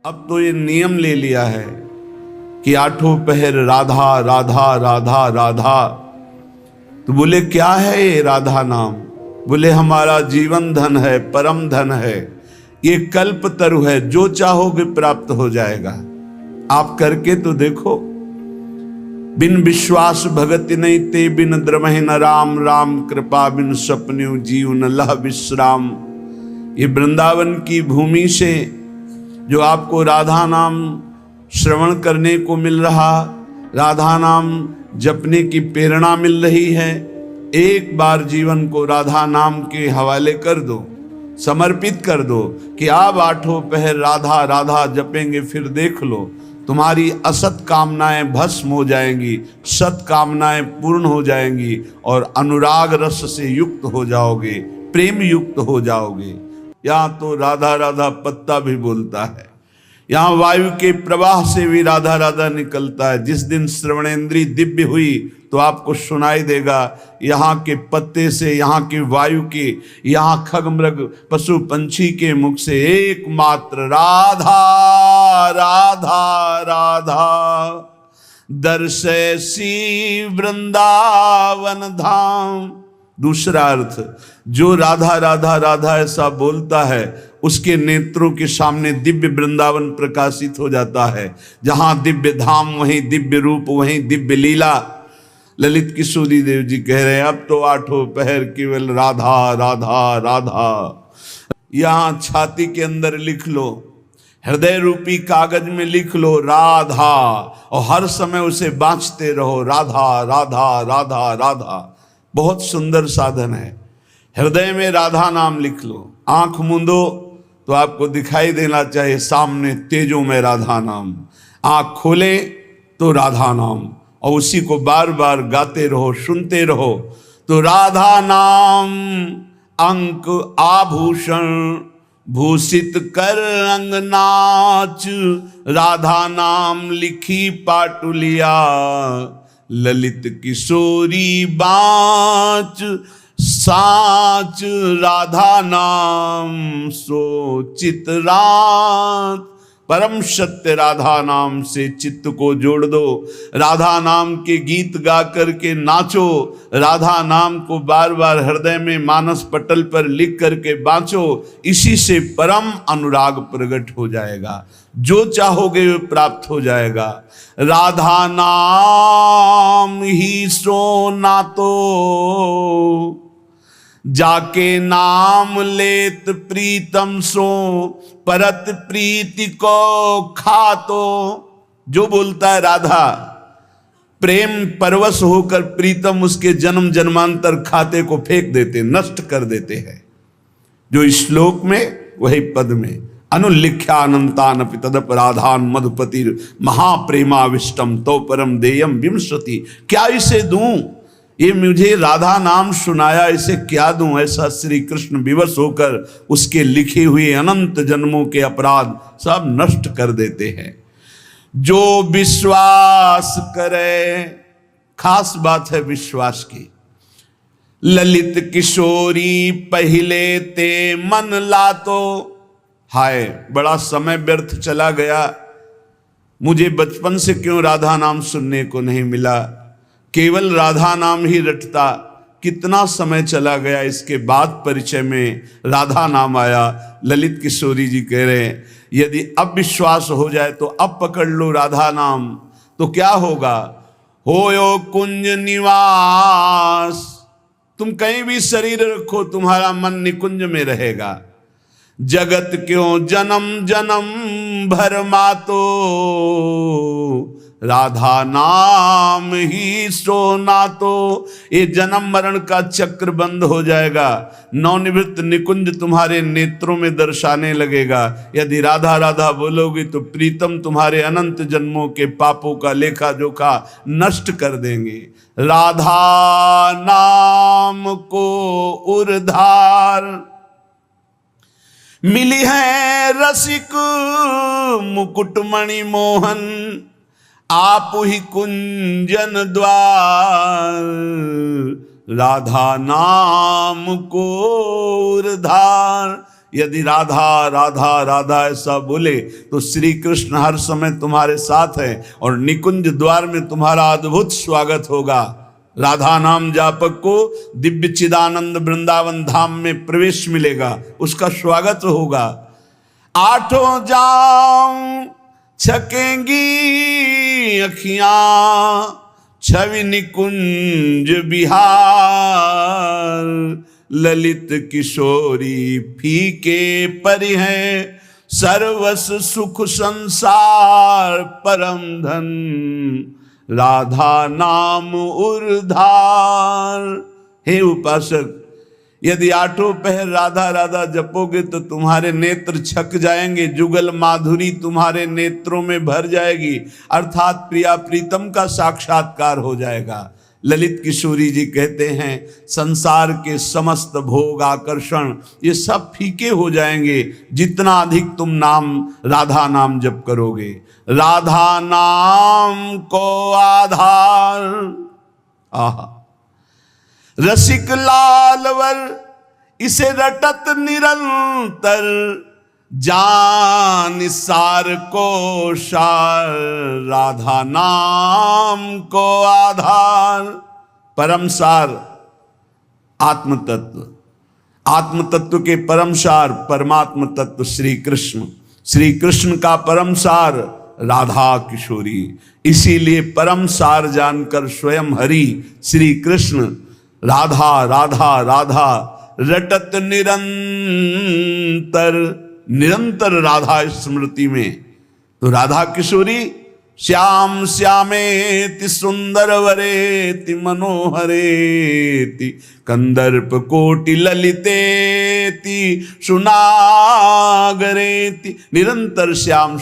अब तो ये नियम ले लिया है कि आठों पहर राधा राधा राधा राधा। तो बोले क्या है ये राधा नाम? बोले हमारा जीवन धन है, परम धन है, ये कल्प तरु है, जो चाहोगे प्राप्त हो जाएगा। आप करके तो देखो। बिन विश्वास भगति नहीं ते बिन द्रमहि न राम, राम कृपा बिन सपन्यु जीव न लह विश्राम। ये वृंदावन की भूमि से जो आपको राधा नाम श्रवण करने को मिल रहा, राधा नाम जपने की प्रेरणा मिल रही है, एक बार जीवन को राधा नाम के हवाले कर दो, समर्पित कर दो कि आप आठों पहर राधा राधा जपेंगे, फिर देख लो तुम्हारी असत कामनाएं भस्म हो जाएंगी, सत कामनाएं पूर्ण हो जाएंगी और अनुराग रस से युक्त हो जाओगे, प्रेम युक्त हो जाओगे। यहाँ तो राधा राधा पत्ता भी बोलता है, यहाँ वायु के प्रवाह से भी राधा राधा निकलता है। जिस दिन श्रवणेंद्री दिव्य हुई तो आपको सुनाई देगा यहाँ के पत्ते से, यहाँ की वायु के, यहाँ खग मृग पशु पंछी के मुख से एकमात्र राधा राधा राधा। दर्शैसी वृंदावन धाम। दूसरा अर्थ, जो राधा राधा राधा ऐसा बोलता है उसके नेत्रों के सामने दिव्य वृंदावन प्रकाशित हो जाता है। जहां दिव्य धाम वहीं दिव्य रूप, वहीं दिव्य लीला। ललित किशोरी देव जी कह रहे हैं अब तो आठों पहर केवल राधा राधा राधा। यहां छाती के अंदर लिख लो, हृदय रूपी कागज में लिख लो राधा, और हर समय उसे बांचते रहो, राधा राधा राधा राधा। बहुत सुंदर साधन है। हृदय में राधा नाम लिख लो, आंख मूंदो तो आपको दिखाई देना चाहिए सामने तेजों में राधा नाम, आंख खोले तो राधा नाम, और उसी को बार बार गाते रहो, सुनते रहो। तो राधा नाम अंक आभूषण भूषित कर अंग नाच, राधा नाम लिखी पाटुलिया ललित किशोरी बाँच, साच राधा नाम सो चितरात। परम सत्य राधा नाम से चित्त को जोड़ दो, राधा नाम के गीत गा करके नाचो, राधा नाम को बार बार हृदय में मानस पटल पर लिख करके बाँचो। इसी से परम अनुराग प्रकट हो जाएगा, जो चाहोगे वो प्राप्त हो जाएगा। राधा नाम ही सो नातो, जाके नाम लेत प्रीतम सो, परत प्रीति को खातो। जो बोलता है राधा, प्रेम परवश होकर प्रीतम उसके जन्म जन्मांतर खाते को फेंक देते, नष्ट कर देते हैं। जो श्लोक में वही पद में, अनुल्लिख्यानंतानपि तदपराधान मधुपतिर महाप्रेमाविष्टम तो परम देयम विंशति। क्या इसे दूं? ये मुझे राधा नाम सुनाया, इसे क्या दूं? ऐसा श्री कृष्ण विवश होकर उसके लिखे हुए अनंत जन्मों के अपराध सब नष्ट कर देते हैं। जो विश्वास करे, खास बात है विश्वास की। ललित किशोरी पहले ते मन लातो। हाय बड़ा समय व्यर्थ चला गया, मुझे बचपन से क्यों राधा नाम सुनने को नहीं मिला, केवल राधा नाम ही रटता। कितना समय चला गया, इसके बाद परिचय में राधा नाम आया। ललित किशोरी जी कह रहे हैं यदि अब विश्वास हो जाए तो अब पकड़ लो राधा नाम, तो क्या होगा? होयो कुंज निवास। तुम कहीं भी शरीर रखो, तुम्हारा मन निकुंज में रहेगा। जगत क्यों जन्म जन्म भर मातो, राधा नाम ही सो नातो। ये जन्म मरण का चक्र बंद हो जाएगा, नवनिवृत्त निकुंज तुम्हारे नेत्रों में दर्शाने लगेगा। यदि राधा राधा बोलोगी तो प्रीतम तुम्हारे अनंत जन्मों के पापों का लेखा जोखा नष्ट कर देंगे। राधा नाम को उर्धार मिली है रसिक मुकुटमणि मोहन, आप ही कुंजन द्वार। राधा नाम को उर्धार। यदि राधा राधा राधा ऐसा बोले तो श्री कृष्ण हर समय तुम्हारे साथ है और निकुंज द्वार में तुम्हारा अद्भुत स्वागत होगा। राधा नाम जापक को दिव्य चिदानंद वृंदावन धाम में प्रवेश मिलेगा, उसका स्वागत होगा। आठों जाम छकेंगी अखियां छवि निकुंज बिहार, ललित किशोरी फीके परि हैं सर्वस सुख संसार, परम धन राधा नाम उर्धार। हे उपासक, यदि आठों पहर राधा राधा जपोगे तो तुम्हारे नेत्र छक जाएंगे, जुगल माधुरी तुम्हारे नेत्रों में भर जाएगी, अर्थात प्रिया प्रीतम का साक्षात्कार हो जाएगा। ललित किशोरी जी कहते हैं संसार के समस्त भोग आकर्षण ये सब फीके हो जाएंगे जितना अधिक तुम नाम राधा नाम जप करोगे। राधा नाम को आधार, आहा रसिक लालवर इसे रटत निरंतर, जान सार को सार राधा नाम को आधार। परम सार आत्म तत्व, आत्म तत्व के परम सार परमात्म तत्व श्री कृष्ण, श्री कृष्ण का परम सार राधा किशोरी। इसीलिए परम सार जानकर स्वयं हरि श्री कृष्ण राधा राधा राधा रटत निरंतर, निरंतर राधा स्मृति में। तो राधा किशोरी श्याम श्यामेति सुंदर वरेति मनोहरेति, कंदर्प कोटि ललितेति सुनागरेति। निरंतर श्याम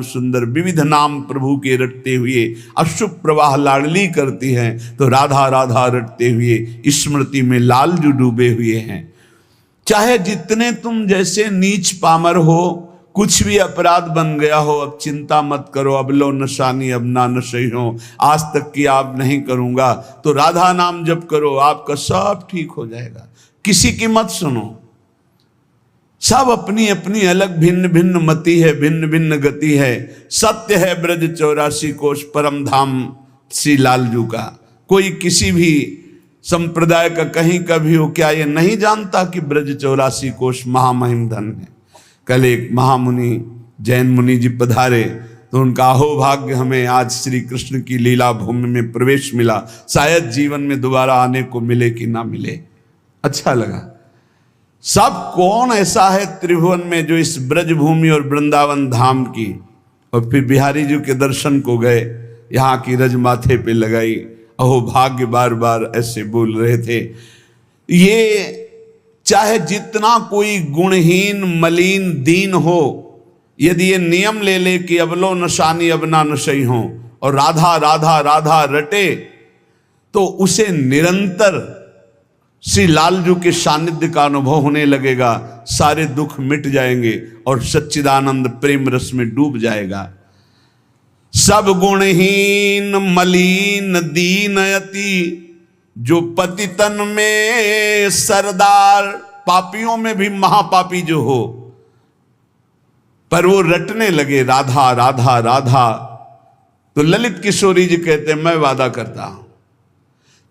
सुंदर विविध नाम प्रभु के रटते हुए अशुभ प्रवाह लाडली करती हैं, तो राधा राधा रटते हुए स्मृति में लालजू डूबे हुए हैं। चाहे जितने तुम जैसे नीच पामर हो, कुछ भी अपराध बन गया हो, अब चिंता मत करो, अब लो नशानी अब ना नशई हो, आज तक की आप नहीं करूंगा, तो राधा नाम जप करो, आपका सब ठीक हो जाएगा। किसी की मत सुनो, सब अपनी अपनी अलग भिन्न भिन्न मति है, भिन्न भिन्न गति है। सत्य है ब्रज 84 कोश परम धाम श्री लालजू का। कोई किसी भी संप्रदाय का कहीं का भी हो, क्या ये नहीं जानता कि ब्रज 84 कोश महामहिम धन है। कल एक महामुनि जैन मुनि जी पधारे तो उनका अहोभाग्य हमें आज श्री कृष्ण की लीला भूमि में प्रवेश मिला, शायद जीवन में दोबारा आने को मिले कि ना मिले। अच्छा लगा। सब कौन ऐसा है त्रिभुवन में जो इस ब्रज भूमि और वृंदावन धाम की, और फिर बिहारी जी के दर्शन को गए, यहाँ की रज माथे पे लगाई, अहोभाग्य बार बार ऐसे बोल रहे थे। ये चाहे जितना कोई गुणहीन मलिन दीन हो, यदि ये नियम ले ले कि अब लो नशानी अब ना नशई हो और राधा राधा राधा रटे, तो उसे निरंतर श्री लालजू के सानिध्य का अनुभव होने लगेगा, सारे दुख मिट जाएंगे और सच्चिदानंद प्रेम रस में डूब जाएगा। सब गुणहीन मलिन दीनयति, जो पतितन में सरदार, पापियों में भी महापापी जो हो, पर वो रटने लगे राधा राधा राधा, तो ललित किशोरी जी कहते मैं वादा करता हूं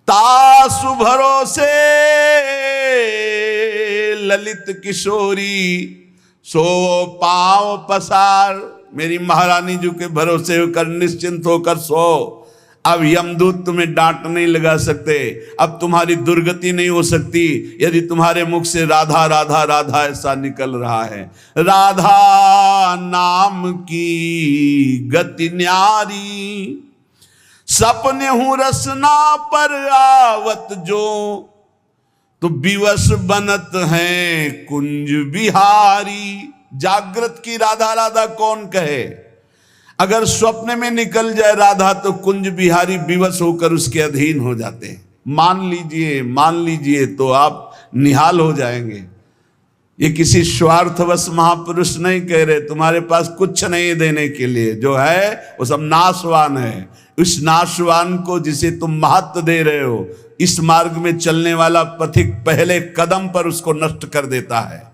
तासु भरोसे ललित किशोरी सो पांव पसार। मेरी महारानी जी के भरोसे होकर निश्चिंत होकर सो। अब यमदूत तुम्हें डांट नहीं लगा सकते, अब तुम्हारी दुर्गति नहीं हो सकती यदि तुम्हारे मुख से राधा राधा राधा ऐसा निकल रहा है। राधा नाम की गति न्यारी, सपने हूं रसना पर आवत जो, तो विवश बनत हैं कुंज बिहारी। जागृत की राधा राधा कौन कहे, अगर स्वप्न में निकल जाए राधा तो कुंज बिहारी विवश होकर उसके अधीन हो जाते हैं। मान लीजिए तो आप निहाल हो जाएंगे। ये किसी स्वार्थवश महापुरुष नहीं कह रहे, तुम्हारे पास कुछ नहीं देने के लिए, जो है वो सब नाशवान है। उस नाशवान को जिसे तुम महत्व दे रहे हो, इस मार्ग में चलने वाला पथिक पहले कदम पर उसको नष्ट कर देता है।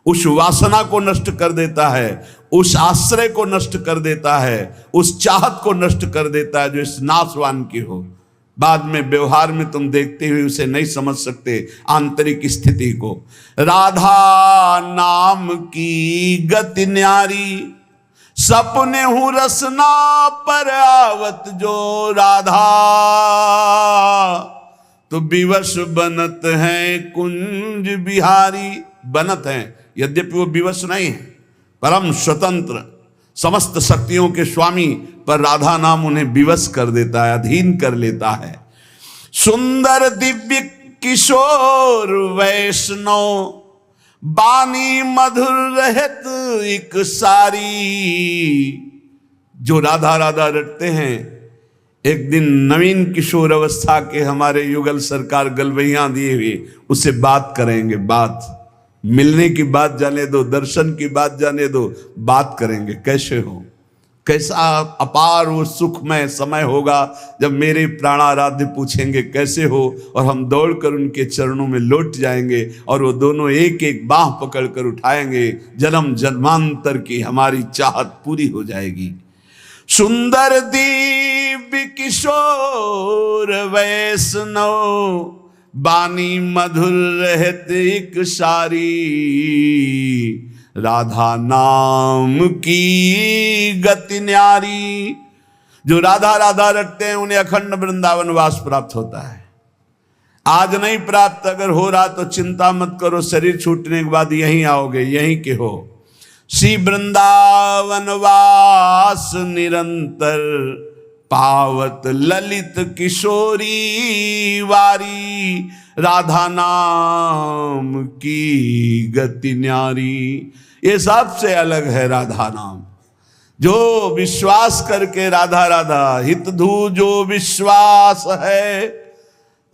उस वासना को नष्ट कर देता है, उस आश्रय को नष्ट कर देता है, उस चाहत को नष्ट कर देता है जो इस नाशवान की हो। बाद में व्यवहार में तुम देखते हुए उसे नहीं समझ सकते आंतरिक स्थिति को। राधा नाम की गति न्यारी, सपने हूं रसना पर आवत जो राधा, तो विवश बनत है कुंज बिहारी। बनत हैं, यद्यपि वो विवश नहीं है, परम स्वतंत्र समस्त शक्तियों के स्वामी, पर राधा नाम उन्हें विवश कर देता है, अधीन कर लेता है। सुंदर दिव्य किशोर वैष्णव, बानी मधुर रहत एक सारी। जो राधा राधा रटते हैं, एक दिन नवीन किशोर अवस्था के हमारे युगल सरकार गलवैया दिए हुए उससे बात करेंगे। बात मिलने की बात जाने दो, दर्शन की बात जाने दो, बात करेंगे कैसे हो, कैसा अपार वो सुखमय समय होगा जब मेरे प्राणाराध्य पूछेंगे कैसे हो, और हम दौड़कर उनके चरणों में लौट जाएंगे और वो दोनों एक एक बाह पकड़कर उठाएंगे। जन्म जन्मांतर की हमारी चाहत पूरी हो जाएगी। सुंदर दिव्य किशोर वैष्णव, बानी मधुर रहत एक सारी। राधा नाम की गति न्यारी। जो राधा राधा रटते हैं उन्हें अखंड वृंदावन वास प्राप्त होता है। आज नहीं प्राप्त, अगर हो रहा तो चिंता मत करो, शरीर छूटने के बाद यहीं आओगे, यहीं के हो। श्री वृंदावन वास निरंतर, पावत ललित किशोरी वारी। राधा नाम की गति न्यारी। ये सबसे अलग है राधा नाम। जो विश्वास करके राधा राधा हित धू जो विश्वास है,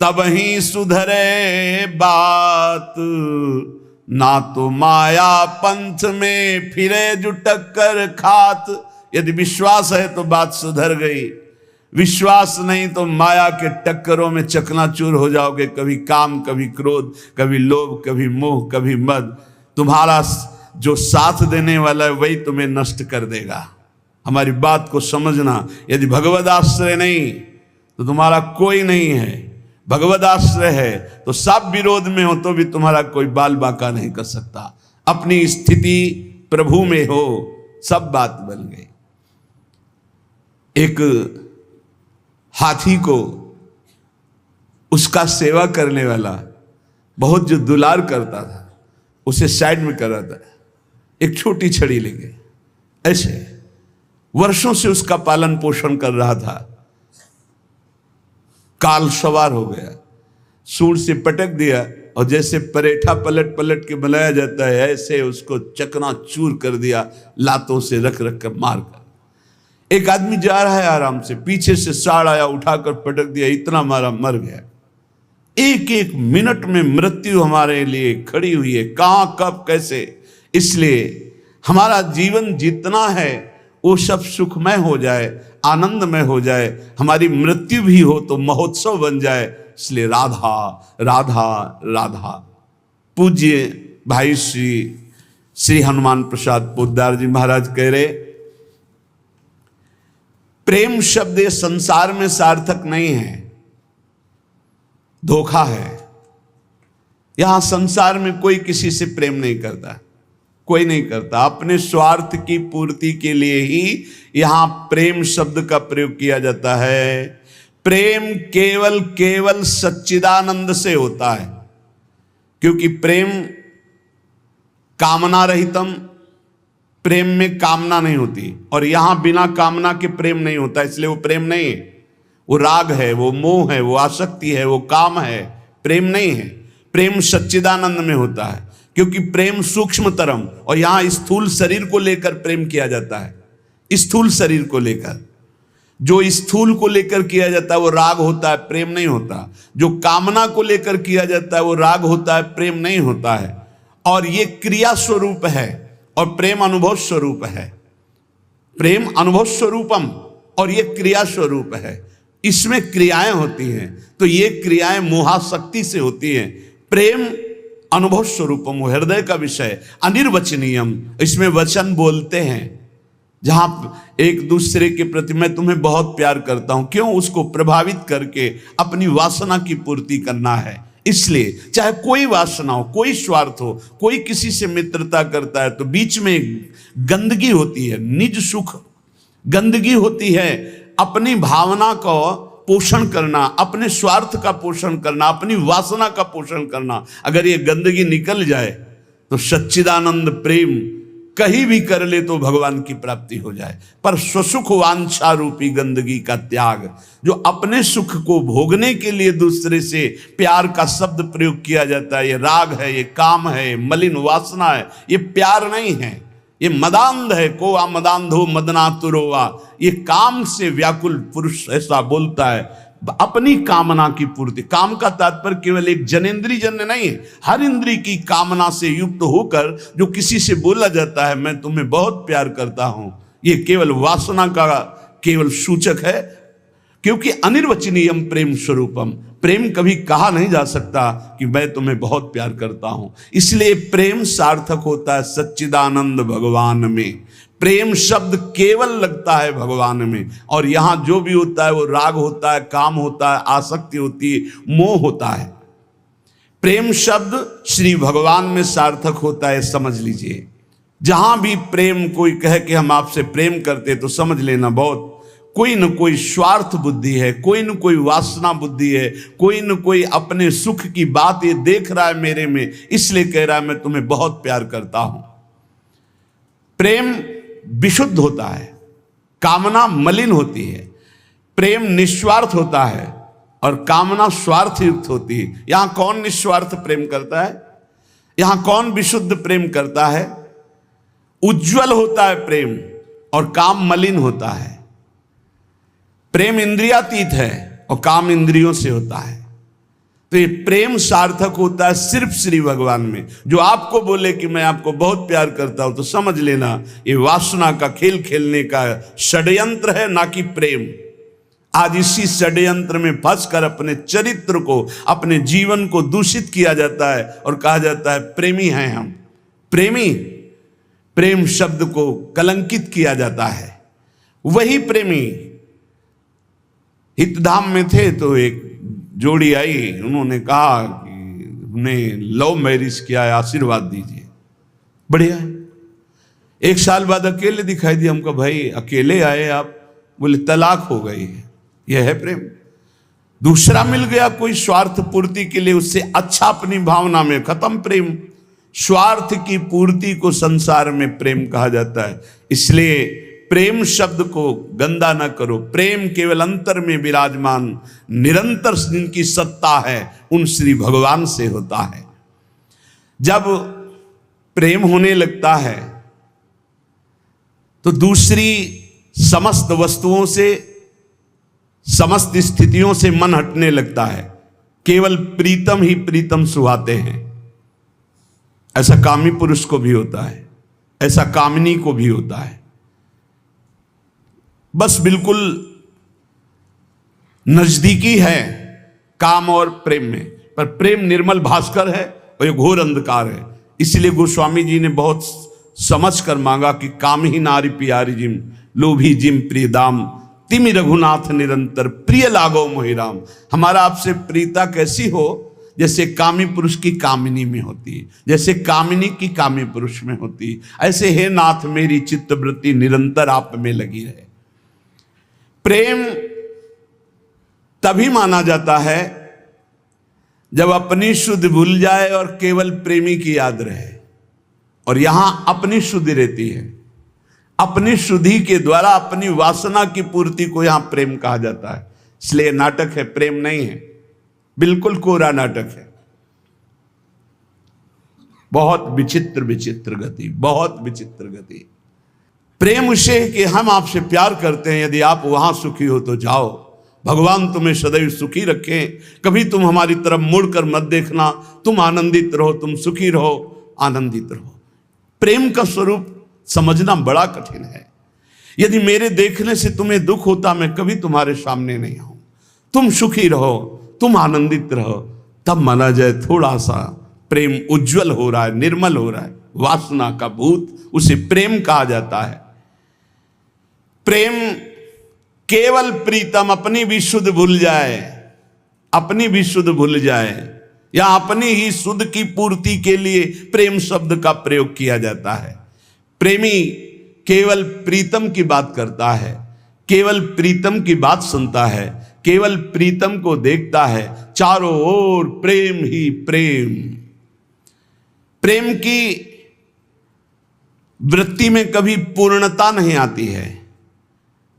तब ही सुधरे बात। ना तो माया पंथ में फिरे जो टक्कर खात। यदि विश्वास है तो बात सुधर गई, विश्वास नहीं तो माया के टक्करों में चकनाचूर हो जाओगे। कभी काम, कभी क्रोध, कभी लोभ, कभी मोह, कभी मद। तुम्हारा जो साथ देने वाला है वही तुम्हें नष्ट कर देगा। हमारी बात को समझना। यदि भगवद आश्रय नहीं तो तुम्हारा कोई नहीं है, भगवद आश्रय है तो सब विरोध में हो तो भी तुम्हारा कोई बाल बाका नहीं कर सकता। अपनी स्थिति प्रभु में हो, सब बात बन गई। एक हाथी को उसका सेवा करने वाला बहुत जो दुलार करता था, उसे साइड में कर रहा था, एक छोटी छड़ी लेके ऐसे वर्षों से उसका पालन पोषण कर रहा था। काल सवार हो गया, सूंड से पटक दिया और जैसे परेठा पलट पलट के बनाया जाता है ऐसे उसको चकनाचूर कर दिया, लातों से रख रख कर मार कर। एक आदमी जा रहा है आराम से, पीछे से साड़ आया, उठाकर पटक दिया, इतना मारा, मर गया। एक एक मिनट में मृत्यु हमारे लिए खड़ी हुई है, कहां कब कैसे। इसलिए हमारा जीवन जितना है वो सब सुखमय हो जाए, आनंदमय हो जाए, हमारी मृत्यु भी हो तो महोत्सव बन जाए। इसलिए राधा राधा राधा। पूज्य भाई श्री हनुमान प्रसाद पोद्दार जी महाराज कह रहे, प्रेम शब्द ये संसार में सार्थक नहीं है, धोखा है। यहां संसार में कोई किसी से प्रेम नहीं करता, कोई नहीं करता। अपने स्वार्थ की पूर्ति के लिए ही यहां प्रेम शब्द का प्रयोग किया जाता है। प्रेम केवल केवल सच्चिदानंद से होता है, क्योंकि प्रेम कामना रहितम, प्रेम में कामना नहीं होती, और यहां बिना कामना के प्रेम नहीं होता, इसलिए वो प्रेम नहीं है। वो राग है, वो मोह है, वो आसक्ति है, वो काम है, प्रेम नहीं है। प्रेम सच्चिदानंद में होता है, क्योंकि प्रेम सूक्ष्मतरम, और यहां स्थूल शरीर को लेकर प्रेम किया जाता है। स्थूल शरीर को लेकर, जो स्थूल को लेकर किया जाता है वो राग होता है, प्रेम नहीं होता। जो कामना को लेकर किया जाता है वो राग होता है, प्रेम नहीं होता है। और ये क्रिया स्वरूप है और प्रेम अनुभव स्वरूप है। प्रेम अनुभव स्वरूपम और ये क्रिया स्वरूप है, इसमें क्रियाएं होती हैं। तो ये क्रियाएं मोहाशक्ति से होती हैं। प्रेम अनुभव स्वरूपम, हृदय का विषय, अनिर्वचनीयम, इसमें वचन बोलते हैं। जहां एक दूसरे के प्रति मैं तुम्हें बहुत प्यार करता हूं, क्यों? उसको प्रभावित करके अपनी वासना की पूर्ति करना है। इसलिए चाहे कोई वासना हो, कोई स्वार्थ हो, कोई किसी से मित्रता करता है तो बीच में गंदगी होती है, निज सुख, गंदगी होती है, अपनी भावना को पोषण करना, अपने स्वार्थ का पोषण करना, अपनी वासना का पोषण करना। अगर ये गंदगी निकल जाए तो सच्चिदानंद प्रेम कहीं भी कर ले तो भगवान की प्राप्ति हो जाए। पर स्वसुख वांछा रूपी गंदगी का त्याग, जो अपने सुख को भोगने के लिए दूसरे से प्यार का शब्द प्रयोग किया जाता है, ये राग है, ये काम है, ये मलिन वासना है, ये प्यार नहीं है, ये मदांध है। को मदांधो मदनातुरोवा, ये काम से व्याकुल पुरुष ऐसा बोलता है। अपनी कामना की पूर्ति, काम का तात्पर्य केवल एक जनेंद्री जन्य नहीं है, हर इंद्री की कामना से युक्त होकर जो किसी से बोला जाता है मैं तुम्हें बहुत प्यार करता हूं, ये केवल वासना का केवल सूचक है। क्योंकि अनिर्वचनीयम प्रेम स्वरूपम, प्रेम कभी कहा नहीं जा सकता कि मैं तुम्हें बहुत प्यार करता हूं। इसलिए प्रेम सार्थक होता है सच्चिदानंद भगवान में। प्रेम शब्द केवल लगता है भगवान में, और यहां जो भी होता है वो राग होता है, काम होता है, आसक्ति होती है, मोह होता है। प्रेम शब्द श्री भगवान में सार्थक होता है, समझ लीजिए। जहां भी प्रेम कोई कहे कि हम आपसे प्रेम करते, तो समझ लेना बहुत कोई न कोई स्वार्थ बुद्धि है, कोई न कोई वासना बुद्धि है, कोई न कोई अपने सुख की बात ये देख रहा है मेरे में, इसलिए कह रहा है मैं तुम्हें बहुत प्यार करता हूं। प्रेम विशुद्ध होता है, कामना मलिन होती है। प्रेम निस्वार्थ होता है और कामना स्वार्थ युक्त होती है। यहां कौन निस्वार्थ प्रेम करता है? यहां कौन विशुद्ध प्रेम करता है? उज्जवल होता है प्रेम और काम मलिन होता है। प्रेम इंद्रियातीत है और काम इंद्रियों से होता है। तो ये प्रेम सार्थक होता है सिर्फ श्री भगवान में। जो आपको बोले कि मैं आपको बहुत प्यार करता हूं, तो समझ लेना ये वासना का खेल खेलने का षड्यंत्र है, ना कि प्रेम। आज इसी षड्यंत्र में फंसकर अपने चरित्र को, अपने जीवन को दूषित किया जाता है और कहा जाता है प्रेमी हैं हम। प्रेमी, प्रेम शब्द को कलंकित किया जाता है। वही प्रेमी हितधाम में थे तो एक जोड़ी आई, उन्होंने कहा कि उन्हें लव मैरिज किया है, आशीर्वाद दीजिए। बढ़िया है। एक साल बाद अकेले दिखाई दिया हमको, भाई अकेले आए आप? बोले तलाक हो गई है। यह है प्रेम। दूसरा मिल गया कोई स्वार्थ पूर्ति के लिए, उससे अच्छा अपनी भावना में, खत्म प्रेम। स्वार्थ की पूर्ति को संसार में प्रेम कहा जाता है। इसलिए प्रेम शब्द को गंदा न करो। प्रेम केवल अंतर में विराजमान निरंतर जिनकी सत्ता है उन श्री भगवान से होता है। जब प्रेम होने लगता है तो दूसरी समस्त वस्तुओं से, समस्त स्थितियों से मन हटने लगता है। केवल प्रीतम ही प्रीतम सुहाते हैं। ऐसा कामी पुरुष को भी होता है, ऐसा कामिनी को भी होता है। बस बिल्कुल नजदीकी है काम और प्रेम में, पर प्रेम निर्मल भास्कर है और ये घोर अंधकार है। इसलिए गोस्वामी जी ने बहुत समझ कर मांगा कि काम ही नारी प्यारी जिम, लोभी जिम प्रिय दाम, तिमि रघुनाथ निरंतर प्रिय लागो मोहिराम। हमारा आपसे प्रीता कैसी हो? जैसे कामी पुरुष की कामिनी में होती है, जैसे कामिनी की कामी पुरुष में होती है, ऐसे हे नाथ मेरी चित्तवृत्ति निरंतर आप में लगी रहे। प्रेम तभी माना जाता है जब अपनी शुद्धि भूल जाए और केवल प्रेमी की याद रहे। और यहां अपनी शुद्धि रहती है। अपनी शुद्धि के द्वारा अपनी वासना की पूर्ति को यहां प्रेम कहा जाता है। इसलिए नाटक है, प्रेम नहीं है। बिल्कुल कोरा नाटक है। बहुत विचित्र विचित्र गति, बहुत विचित्र गति। प्रेम उसे कि हम आपसे प्यार करते हैं, यदि आप वहां सुखी हो तो जाओ, भगवान तुम्हें सदैव सुखी रखें, कभी तुम हमारी तरफ मुड़कर मत देखना, तुम आनंदित रहो, तुम सुखी रहो, आनंदित रहो। प्रेम का स्वरूप समझना बड़ा कठिन है। यदि मेरे देखने से तुम्हें दुख होता, मैं कभी तुम्हारे सामने नहीं आऊं। तुम सुखी रहो, तुम आनंदित रहो, तब माना जाए थोड़ा सा प्रेम उज्जवल हो रहा है, निर्मल हो रहा है, वासना का भूत, उसे प्रेम कहा जाता है। प्रेम केवल प्रीतम अपनी भी शुद्ध भूल जाए, अपनी भी शुद्ध भूल जाए, या अपनी ही शुद्ध की पूर्ति के लिए प्रेम शब्द का प्रयोग किया जाता है। प्रेमी केवल प्रीतम की बात करता है, केवल प्रीतम की बात सुनता है, केवल प्रीतम को देखता है, चारों ओर प्रेम ही प्रेम। प्रेम की वृत्ति में कभी पूर्णता नहीं आती है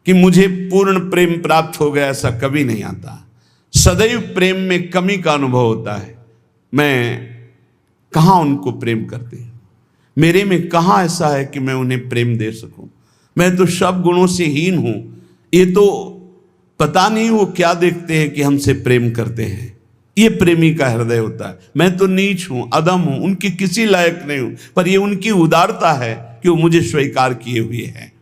कि मुझे पूर्ण प्रेम प्राप्त हो गया, ऐसा कभी नहीं आता। सदैव प्रेम में कमी का अनुभव होता है। मैं कहाँ उनको प्रेम करती हूँ, मेरे में कहाँ ऐसा है कि मैं उन्हें प्रेम दे सकूं। मैं तो सब गुणों से हीन हूं, ये तो पता नहीं वो क्या देखते हैं कि हमसे प्रेम करते हैं। ये प्रेमी का हृदय होता है। मैं तो नीच हूं, अदम हूं, उनकी किसी लायक नहीं हूं, पर ये उनकी उदारता है कि वो मुझे स्वीकार किए हुए हैं।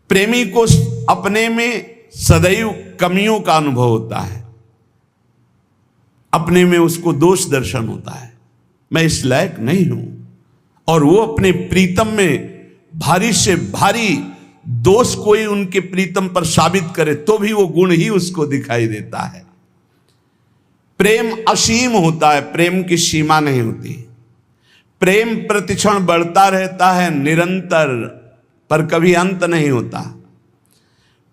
प्रेमी को अपने में सदैव कमियों का अनुभव होता है, अपने में उसको दोष दर्शन होता है, मैं इस लायक नहीं हूं। और वो अपने प्रीतम में भारी से भारी दोष कोई उनके प्रीतम पर साबित करे तो भी वो गुण ही उसको दिखाई देता है। प्रेम असीम होता है, प्रेम की सीमा नहीं होती। प्रेम प्रतिक्षण बढ़ता रहता है निरंतर, पर कभी अंत नहीं होता।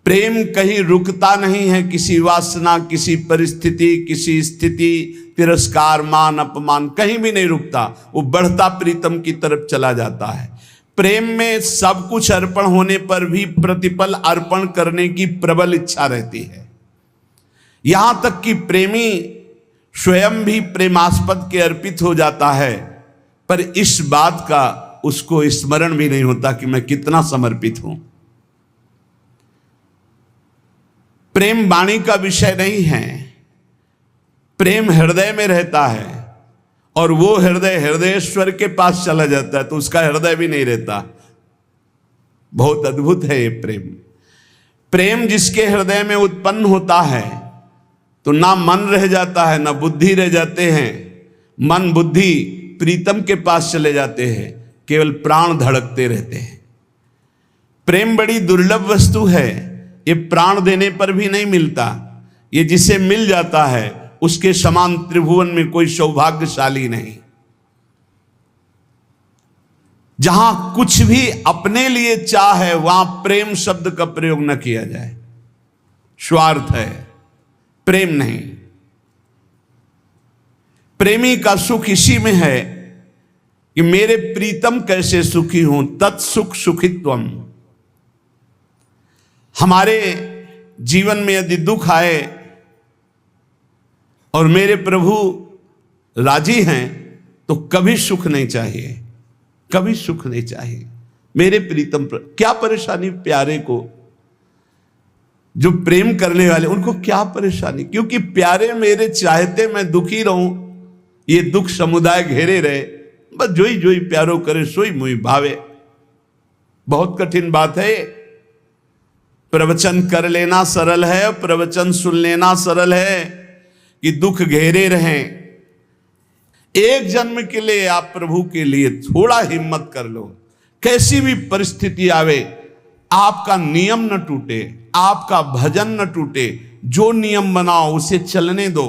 प्रेम कहीं रुकता नहीं है, किसी वासना, किसी परिस्थिति, किसी स्थिति, तिरस्कार, मान, अपमान, कहीं भी नहीं रुकता। वो बढ़ता प्रीतम की तरफ चला जाता है। प्रेम में सब कुछ अर्पण होने पर भी प्रतिपल अर्पण करने की प्रबल इच्छा रहती है। यहां तक कि प्रेमी स्वयं भी प्रेमास्पद के अर्पित हो जाता है, पर इस बात का उसको स्मरण भी नहीं होता कि मैं कितना समर्पित हूं। प्रेम वाणी का विषय नहीं है, प्रेम हृदय में रहता है, और वो हृदय हृदयेश्वर के पास चला जाता है तो उसका हृदय भी नहीं रहता। बहुत अद्भुत है ये प्रेम। प्रेम जिसके हृदय में उत्पन्न होता है तो ना मन रह जाता है, ना बुद्धि रह जाते हैं। मन बुद्धि प्रीतम के पास चले जाते हैं, केवल प्राण धड़कते रहते हैं। प्रेम बड़ी दुर्लभ वस्तु है, ये प्राण देने पर भी नहीं मिलता। ये जिसे मिल जाता है उसके समान त्रिभुवन में कोई सौभाग्यशाली नहीं। जहां कुछ भी अपने लिए चाह है वहां प्रेम शब्द का प्रयोग न किया जाए। स्वार्थ है, प्रेम नहीं। प्रेमी का सुख इसी में है कि मेरे प्रीतम कैसे सुखी हों, तत्सुख सुखित्वम। हमारे जीवन में यदि दुख आए और मेरे प्रभु राजी हैं तो कभी सुख नहीं चाहिए, कभी सुख नहीं चाहिए। मेरे प्रीतम पर क्या परेशानी, प्यारे को जो प्रेम करने वाले उनको क्या परेशानी, क्योंकि प्यारे मेरे चाहते मैं दुखी रहूं, ये दुख समुदाय घेरे रहे, बस जोई जोई प्यारो करे सोई मुई भावे। बहुत कठिन बात है। प्रवचन कर लेना सरल है, प्रवचन सुन लेना सरल है कि दुख घेरे रहें। एक जन्म के लिए आप प्रभु के लिए थोड़ा हिम्मत कर लो। कैसी भी परिस्थिति आवे, आपका नियम न टूटे, आपका भजन न टूटे। जो नियम बनाओ उसे चलने दो,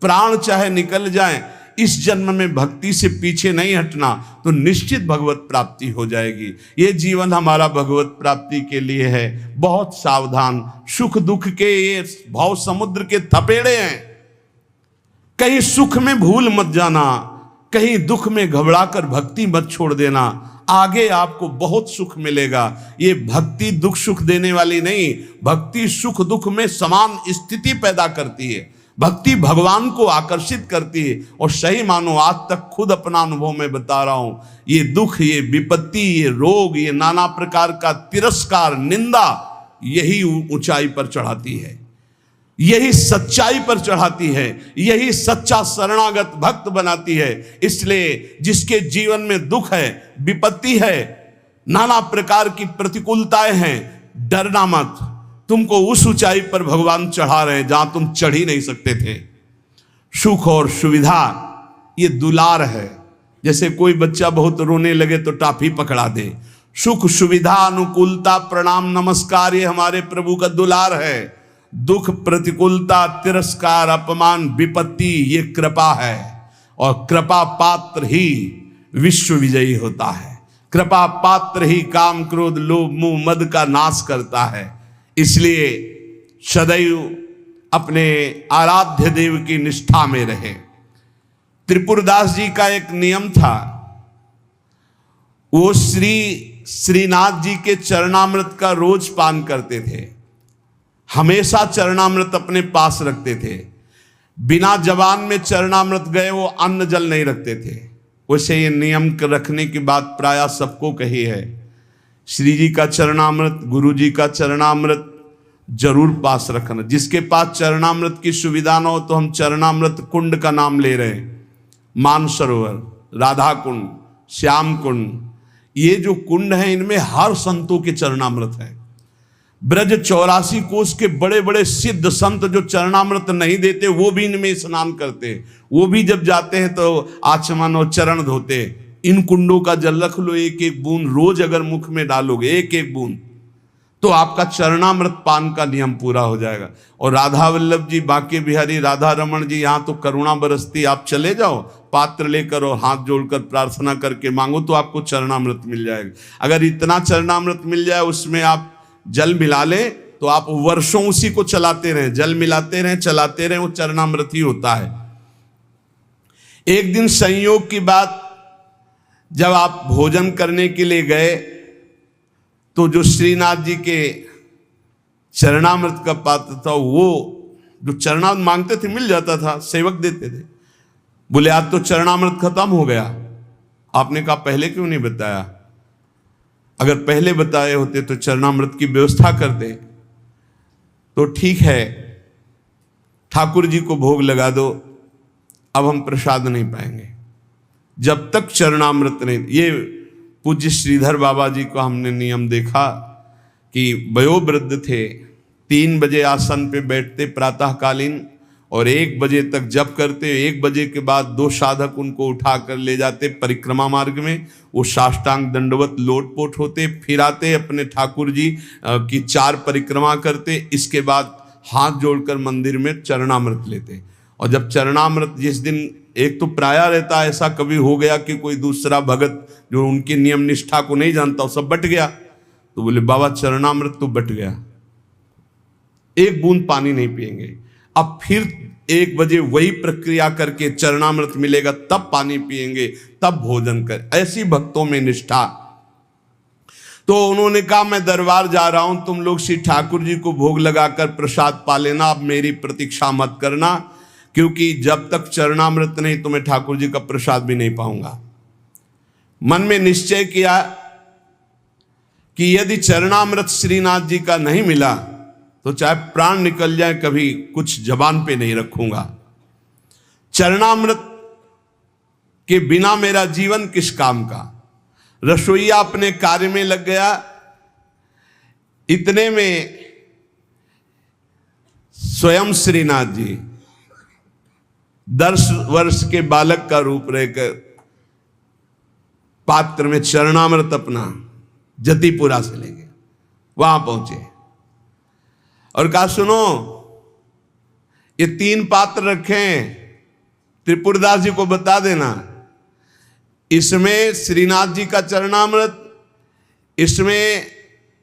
प्राण चाहे निकल जाए, इस जन्म में भक्ति से पीछे नहीं हटना तो निश्चित भगवत प्राप्ति हो जाएगी। ये जीवन हमारा भगवत प्राप्ति के लिए है। बहुत सावधान, सुख दुख के ये भाव समुद्र के थपेड़े हैं। कहीं सुख में भूल मत जाना, कहीं दुख में घबराकर भक्ति मत छोड़ देना। आगे आपको बहुत सुख मिलेगा। ये भक्ति दुख सुख देने वाली नहीं, भक्ति सुख दुख में समान स्थिति पैदा करती है। भक्ति भगवान को आकर्षित करती है। और सही मानो, आज तक खुद अपना अनुभव में बता रहा हूं, ये दुख, ये विपत्ति, ये रोग, ये नाना प्रकार का तिरस्कार, निंदा, यही ऊंचाई पर चढ़ाती है, यही सच्चाई पर चढ़ाती है, यही सच्चा शरणागत भक्त बनाती है। इसलिए जिसके जीवन में दुख है, विपत्ति है, नाना प्रकार की प्रतिकूलताएं हैं, डरना मत। तुमको उस ऊंचाई पर भगवान चढ़ा रहे हैं जहां तुम चढ़ ही नहीं सकते थे। सुख और सुविधा ये दुलार है। जैसे कोई बच्चा बहुत रोने लगे तो टाफी पकड़ा दे। सुख सुविधा अनुकूलता प्रणाम नमस्कार ये हमारे प्रभु का दुलार है। दुख प्रतिकूलता तिरस्कार अपमान विपत्ति ये कृपा है। और कृपा पात्र ही विश्व विजयी होता है। कृपा पात्र ही काम क्रोध लोभ मोह मद का नाश करता है। इसलिए सदैव अपने आराध्य देव की निष्ठा में रहे। त्रिपुरदास जी का एक नियम था, वो श्रीनाथ जी के चरणामृत का रोज पान करते थे। हमेशा चरणामृत अपने पास रखते थे। बिना जबान में चरणामृत गए वो अन्न जल नहीं रखते थे। वैसे ये नियम रखने की बात प्रायः सबको कही है। श्री जी का चरणामृत गुरु जी का चरणामृत जरूर पास रखना। जिसके पास चरणामृत की सुविधा न हो तो हम चरणामृत कुंड का नाम ले रहे हैं। मानसरोवर, राधा कुंड, श्याम कुंड, ये जो कुंड हैं इनमें हर संतों के चरणामृत है। ब्रज 84 कोस के बड़े बड़े सिद्ध संत जो चरणामृत नहीं देते वो भी इनमें स्नान करते। वो भी जब जाते हैं तो आचमन और चरण धोते। इन कुंडों का जल रख लो, एक एक बूंद रोज अगर मुख में डालोगे एक एक बूंद तो आपका चरणामृत पान का नियम पूरा हो जाएगा। और राधा वल्लभ जी, बांके बिहारी राधा रमन जी, यहाँ तो करुणा बरसती। आप चले जाओ पात्र लेकर और हाथ जोड़कर प्रार्थना करके मांगो तो आपको चरणामृत मिल जाएगा। अगर इतना चरणामृत मिल जाए उसमें आप जल मिला ले तो आप वर्षों उसी को चलाते रहें, जल मिलाते रहें चलाते रहें, वो चरणामृत ही होता है। एक दिन संयोग की बात, जब आप भोजन करने के लिए गए तो जो श्रीनाथ जी के चरणामृत का पात्र था वो जो चरणामृत मांगते थे मिल जाता था, सेवक देते थे। बोले आज तो चरणामृत खत्म हो गया। आपने कहा पहले क्यों नहीं बताया? अगर पहले बताए होते तो चरणामृत की व्यवस्था करते। तो ठीक है ठाकुर जी को भोग लगा दो, अब हम प्रसाद नहीं पाएंगे जब तक चरणामृत नहीं। ये पूज्य श्रीधर बाबा जी को हमने नियम देखा कि वयोवृद्ध थे, 3 बजे आसन पे बैठते प्रातःकालीन और 1 बजे तक जप करते। 1 बजे के बाद 2 साधक उनको उठाकर ले जाते परिक्रमा मार्ग में। वो साष्टांग दंडवत लोटपोट होते, फिर आते अपने ठाकुर जी की 4 परिक्रमा करते। इसके बाद हाथ जोड़कर मंदिर में चरणामृत लेते। और जब चरणामृत जिस दिन, एक तो प्रायः रहता है ऐसा कभी हो गया कि कोई दूसरा भगत जो उनकी नियम निष्ठा को नहीं जानता सब बट गया, तो बोले बाबा चरणामृत तो बट गया, 1 बूंद पानी नहीं पिएंगे। अब फिर 1 बजे वही प्रक्रिया करके चरणामृत मिलेगा तब पानी पिएंगे, तब भोजन कर। ऐसी भक्तों में निष्ठा। तो उन्होंने कहा मैं दरबार जा रहा हूं, तुम लोग श्री ठाकुर जी को भोग लगाकर प्रसाद पा लेना, अब मेरी प्रतीक्षा मत करना, क्योंकि जब तक चरणामृत नहीं तो मैं ठाकुर जी का प्रसाद भी नहीं पाऊंगा। मन में निश्चय किया कि यदि चरणामृत श्रीनाथ जी का नहीं मिला तो चाहे प्राण निकल जाए कभी कुछ जबान पे नहीं रखूंगा। चरणामृत के बिना मेरा जीवन किस काम का। रसोईया अपने कार्य में लग गया। इतने में स्वयं श्रीनाथ जी 10 वर्ष के बालक का रूप रहकर पात्र में चरणामृत अपना जतिपुरा से ले गए। वहां पहुंचे और कहा सुनो ये 3 पात्र रखें, त्रिपुरदास जी को बता देना, इसमें श्रीनाथ जी का चरणामृत, इसमें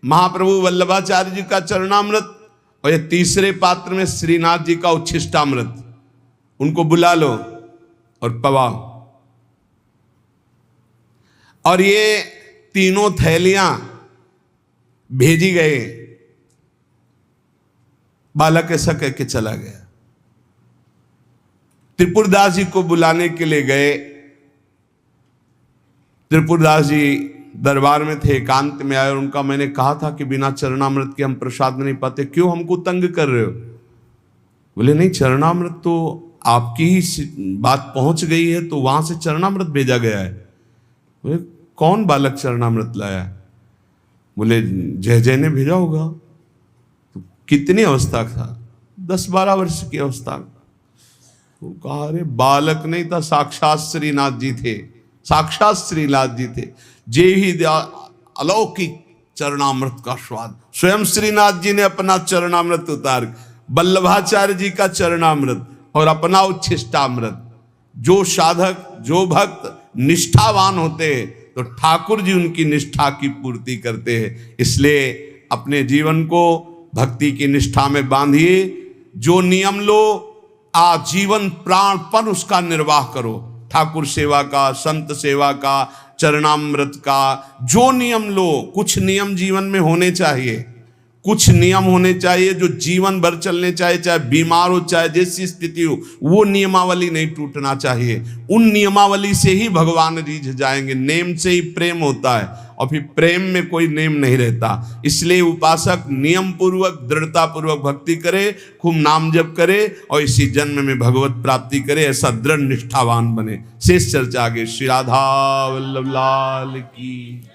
महाप्रभु वल्लभाचार्य जी का चरणामृत, और ये तीसरे पात्र में श्रीनाथ जी का उच्छिष्टामृत। उनको बुला लो और पवाओ। और ये तीनों थैलियां भेजी गए। बालक ऐसा कह के चला गया। त्रिपुरदास जी को बुलाने के लिए गए। त्रिपुरदास जी दरबार में थे, एकांत में आए और उनका मैंने कहा था कि बिना चरणामृत के हम प्रसाद नहीं पाते, क्यों हमको तंग कर रहे हो? बोले नहीं, चरणामृत तो आपकी ही बात पहुंच गई है तो वहां से चरणामृत भेजा गया है। बोले कौन बालक चरणामृत लाया? बोले जय जय ने भेजा होगा। तो कितनी अवस्था था? 10-12 वर्ष की अवस्था। तो कहा अरे बालक नहीं था, साक्षात श्रीनाथ जी थे, साक्षात श्रीनाथ जी थे। जे ही अलौकिक चरणामृत का स्वाद, स्वयं श्रीनाथ जी ने अपना चरणामृत उतार, वल्लभाचार्य जी का चरणामृत और अपना उच्छिष्टामृत। जो साधक, जो भक्त निष्ठावान होते हैं तो ठाकुर जी उनकी निष्ठा की पूर्ति करते हैं। इसलिए अपने जीवन को भक्ति की निष्ठा में बांधिए। जो नियम लो, आजीवन प्राणपण उसका निर्वाह करो। ठाकुर सेवा का, संत सेवा का, चरणामृत का जो नियम लो, कुछ नियम जीवन में होने चाहिए, कुछ नियम होने चाहिए जो जीवन भर चलने चाहिए, चाहे बीमार हो चाहे जैसी स्थिति हो, वो नियमावली नहीं टूटना चाहिए। उन नियमावली से ही भगवान रीझ जाएंगे। नेम से ही प्रेम होता है और फिर प्रेम में कोई नेम नहीं रहता। इसलिए उपासक नियम पूर्वक, दृढ़ता पूर्वक भक्ति करे, खूब नाम जप करे और इसी जन्म में भगवत प्राप्ति करे, ऐसा दृढ़ निष्ठावान बने। शेष चर्चा आगे। श्री राधा वल्लभ लाल की।